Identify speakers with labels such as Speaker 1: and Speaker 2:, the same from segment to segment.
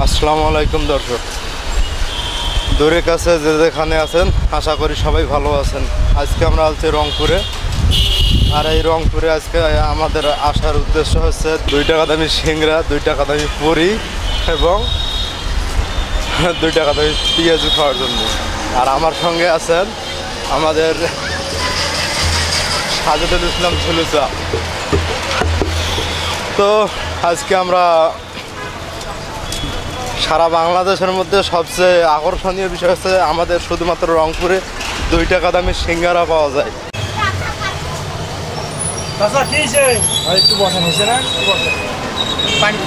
Speaker 1: আসসালামু আলাইকুম দর্শক, দূরে কাছে যে যেখানে আছেন আশা করি সবাই ভালো আছেন। আজকে আমরা আছি রংপুরে, আর এই রংপুরে আজকে আমাদের আসার উদ্দেশ্য হচ্ছে 2 টাকা দামি সিংড়া, 2 টাকা দামি পুরি এবং 2 টাকা দামি পেঁয়াজু খাওয়ার জন্য। আর আমার সঙ্গে আছেন আমাদের সাজেদুল ইসলাম ঝুলুচা। তো আজকে আমরা সারা বাংলাদেশের মধ্যে সবচেয়ে আকর্ষণীয় বিষয় হচ্ছে আমাদের শুধুমাত্র রংপুরে 2 টাকা দামি সিঙ্গারা পাওয়া যায়।
Speaker 2: একটু বসেন হয়েছে না, একটু বসেন। পানি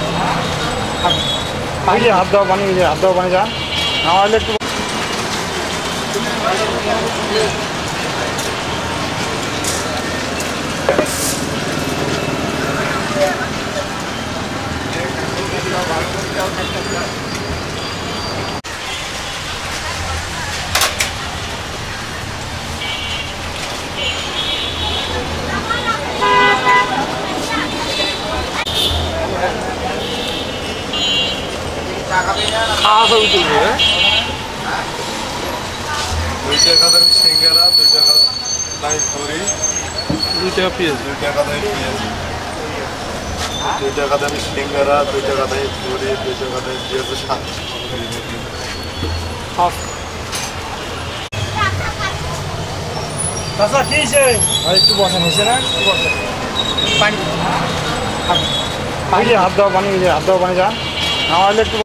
Speaker 2: হাত দেওয়া পানি, হাত দেওয়া পানি যান নাহলে একটু। খাওয়া উঠবে
Speaker 1: 2 টাকা দামি সিঙ্গারা, 2 টাকা দামি পুরি,
Speaker 2: 2 টাকা পেঁয়াজ,
Speaker 1: 2 টাকা দামি পেঁয়াজ, 2 টাকা দামি সিঙ্গারা, 2 টাকা দামি পুরি, 2 টাকা দামি পেঁয়াজ।
Speaker 2: একটু বসেন হয়েছে না, একটু বসেন। পানি হাত দেওয়া পানি, হাত দেওয়া পানি যান নাহলে একটু।